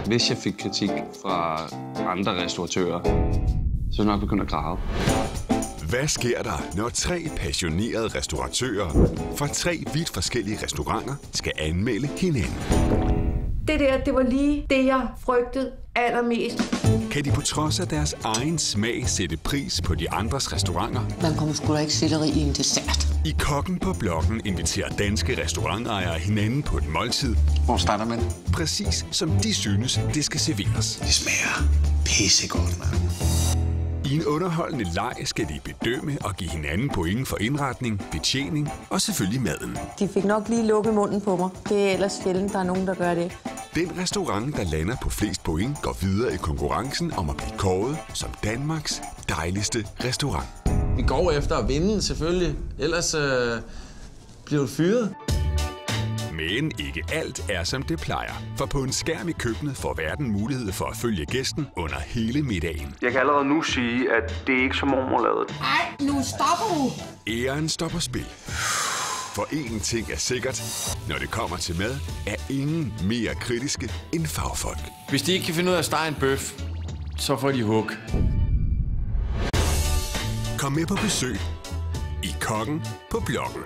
Hvis jeg fik kritik fra andre restauratører, så nok begynde at grave. Hvad sker der, når 3 passionerede restauratører fra 3 vidt forskellige restauranter skal anmelde hinanden? Det var lige det, jeg frygtede allermest. Kan de på trods af deres egen smag sætte pris på de andres restauranter? Man kommer sgu da ikke selleri i en dessert. I Kokken på Bloggen inviterer danske restaurantejere hinanden på et måltid. Hvor starter man? Præcis som de synes, det skal serveres. Det smager pissegodt, mand. I en underholdende leg skal de bedømme og give hinanden point for indretning, betjening og selvfølgelig maden. De fik nok lige lukket munden på mig. Det er ellers sjældent, der er nogen, der gør det. Den restaurant, der lander på flest point, går videre i konkurrencen om at blive kåret som Danmarks dejligste restaurant. Vi går efter at vinde, selvfølgelig. Ellers bliver du fyret. Men ikke alt er, som det plejer. For på en skærm i køkkenet får verden mulighed for at følge gæsten under hele middagen. Jeg kan allerede nu sige, at det ikke er som mormorlavet. Ej, nu stopper du! Æren står på spil. For én ting er sikkert. Når det kommer til mad, er ingen mere kritiske end fagfolk. Hvis de ikke kan finde ud af at stege en bøf, så får de hug. Kom med på besøg i Kokken på Bloggen.